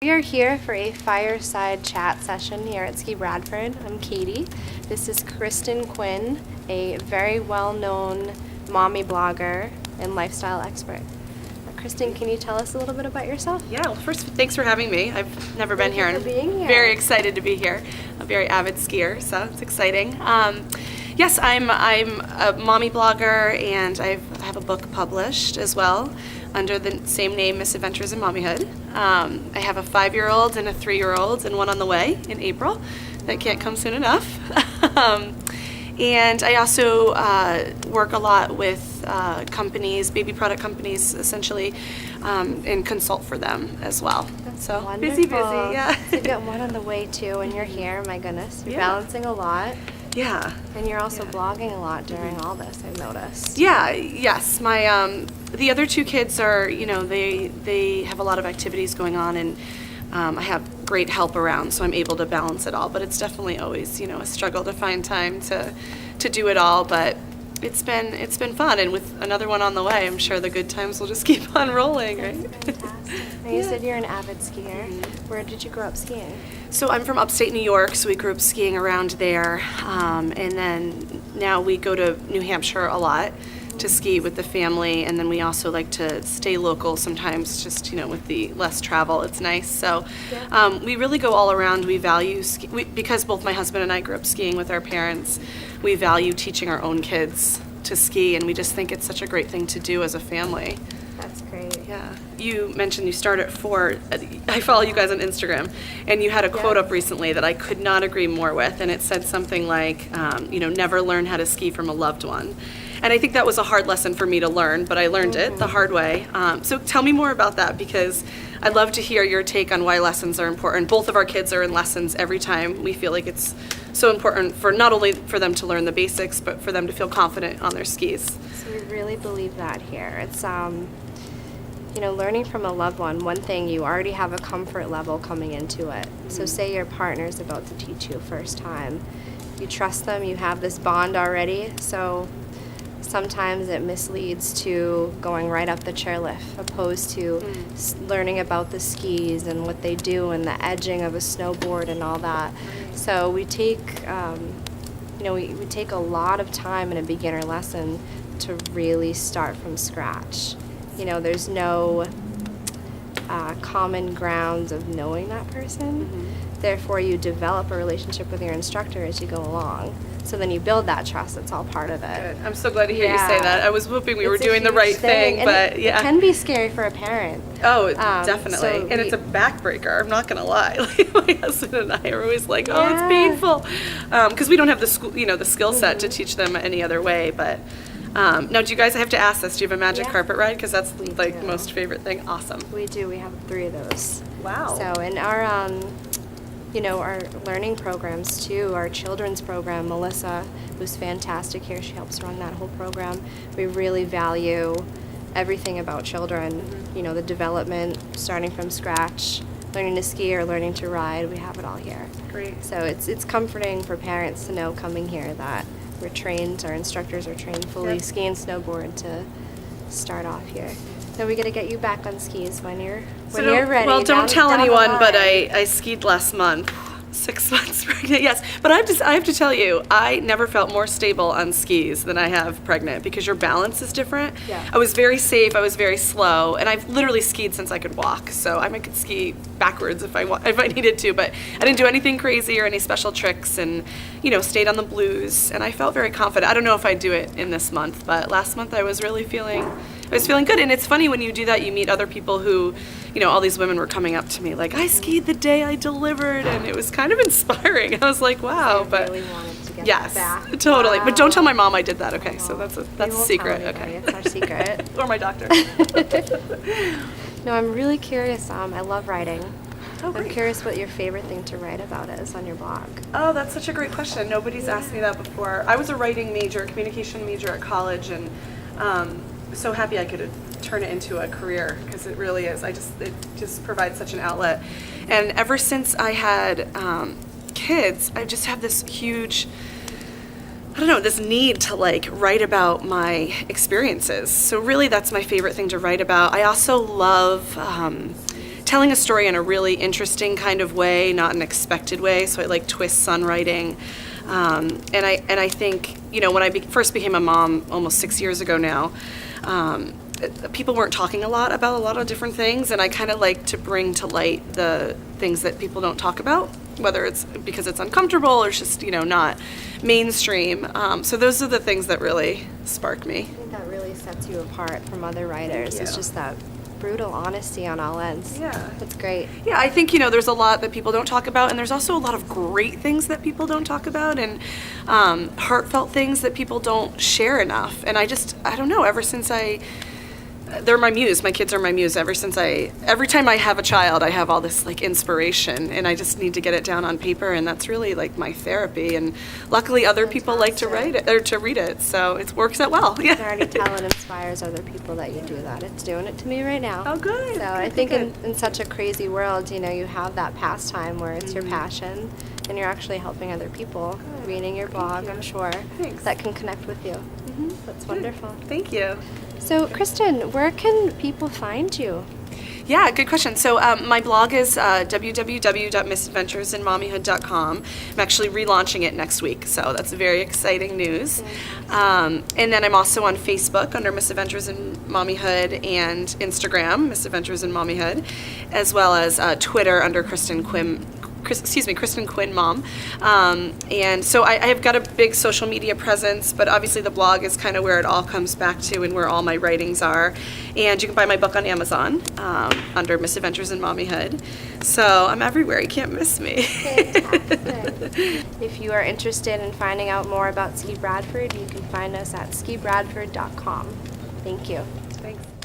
We are here for a fireside chat session here at Ski Bradford. I'm Katie. This is Kristin Quinn, a very well-known mommy blogger and lifestyle expert. Kristin, can you tell us a little bit about yourself? Yeah, well, first, thanks for having me. I've never been here, Thank you for being here. Very excited to be here. I'm a very avid skier, so it's exciting. Yes, I'm a mommy blogger, and I have a book published as well under the same name, Misadventures in Mommyhood. I have a 5-year-old and a 3-year-old, and one on the way in April that can't come soon enough. And I also work a lot with companies, baby product companies, essentially, and consult for them as well. That's so wonderful. busy, yeah. So you've got one on the way too, and you're here. My goodness, you're Yeah. balancing a lot, Yeah. and you're also Yeah. blogging a lot during all this. I've noticed. Yeah, yes. My the other 2 kids are, they have a lot of activities going on, and I have great help around, so I'm able to balance it all. But it's definitely always, a struggle to find time to do it all. But it's been fun, and with another one on the way, I'm sure the good times will just keep on rolling, right? That's fantastic. And you said you're an avid skier. Where did you grow up skiing? So I'm from upstate New York, so we grew up skiing around there, and then now we go to New Hampshire a lot to ski with the family, and then we also like to stay local sometimes, just with the less travel, it's nice. So we really go all around. We value because both my husband and I grew up skiing with our parents. We value teaching our own kids to ski, and we just think it's such a great thing to do as a family. That's great. Yeah. You mentioned you start at 4. I follow you guys on Instagram, and you had a quote up recently that I could not agree more with, and it said something like, never learn how to ski from a loved one. And I think that was a hard lesson for me to learn, but I learned it the hard way. So tell me more about that, because I'd love to hear your take on why lessons are important. Both of our kids are in lessons every time. We feel like it's so important for not only for them to learn the basics, but for them to feel confident on their skis. So we really believe that here. It's learning from a loved one thing, you already have a comfort level coming into it. So say your partner's about to teach you first time. You trust them, you have this bond already, so sometimes it misleads to going right up the chairlift opposed to learning about the skis and what they do and the edging of a snowboard and all that. So we take, we take a lot of time in a beginner lesson to really start from scratch. There's no common grounds of knowing that person. Therefore, you develop a relationship with your instructor as you go along. So then you build that trust. It's all part of it. Good. I'm so glad to hear you say that. I was hoping we were It's a doing the huge right thing, but it, yeah. It can be scary for a parent. Oh, definitely. so And it's a backbreaker, I'm not going to lie. Like, my husband and I are always like, oh, it's Yeah. painful. Because we don't have the school, the skill set to teach them any other way. But now, do you guys, I have to ask this, do you have a magic carpet ride? Because that's We like do. most favorite thing. Awesome. We do. We have 3 of those. Wow. So in our, our learning programs too, our children's program, Melissa, who's fantastic here, she helps run that whole program. We really value everything about children, the development, starting from scratch, learning to ski or learning to ride, we have it all here. Great. So it's comforting for parents to know coming here that we're trained, our instructors are trained fully ski and snowboard to start off here. Then we got to get you back on skis when you're ready. Well, don't tell down the anyone, but line. I skied last month. 6 months pregnant, yes. But I have to tell you, I never felt more stable on skis than I have pregnant, because your balance is different. Yeah. I was very safe, I was very slow, and I've literally skied since I could walk. So I could ski backwards if I needed to, but I didn't do anything crazy or any special tricks, and stayed on the blues, and I felt very confident. I don't know if I'd do it in this month, but last month I was really feeling good. And it's funny when you do that, you meet other people who, all these women were coming up to me like, I skied the day I delivered, and it was kind of inspiring. I was like, wow. I but really wanted to get yes, that back. totally. Wow. But don't tell my mom I did that. Okay, so that's a We won't secret. tell anybody. Okay, It's our secret. or my doctor. No, I'm really curious. I love writing. Oh, I'm great. curious what your favorite thing to write about is on your blog. Oh, that's such a great question. Nobody's asked me that before. I was a writing major, communication major at college, and so happy I could turn it into a career, because it really is. It just provides such an outlet. And ever since I had kids, I just have this huge, this need to write about my experiences. So really that's my favorite thing to write about. I also love telling a story in a really interesting kind of way, not an expected way. So I like twists on writing. And I think, you know, when I first became a mom almost 6 years ago now, people weren't talking a lot about a lot of different things, and I kind of like to bring to light the things that people don't talk about, whether it's because it's uncomfortable or it's just, you know, not mainstream. So those are the things that really spark me. I think that really sets you apart from other writers. Thank It's you. just that brutal honesty on all ends. Yeah. That's great. Yeah, I think, you know, there's a lot that people don't talk about, and there's also a lot of great things that people don't talk about, and heartfelt things that people don't share enough. And I don't know, they're my muse. My kids are my muse. Every time I have a child, I have all this like inspiration, and I just need to get it down on paper, and that's really like my therapy. And luckily, other people like to write it or to read it, so it works out well. You can already tell it inspires other people that you do that. It's doing it to me right now. Oh, good. So I think in such a crazy world, you know, you have that pastime where it's your passion, and you're actually helping other people. Reading your blog, I'm sure, Thanks. that can connect with you. That's wonderful. Thank you. So, Kristin, where can people find you? Yeah, good question. So my blog is www.misadventuresinmommyhood.com. I'm actually relaunching it next week, so that's very exciting news. And then I'm also on Facebook under Misadventures in Mommyhood, and Instagram, Misadventures in Mommyhood, as well as Twitter under Kristin Quinn Mom. And so I have got a big social media presence, but obviously the blog is kind of where it all comes back to and where all my writings are. And you can buy my book on Amazon under Misadventures in Mommyhood. So I'm everywhere. You can't miss me. Fantastic. If you are interested in finding out more about Ski Bradford, you can find us at skibradford.com. Thank you. Thanks.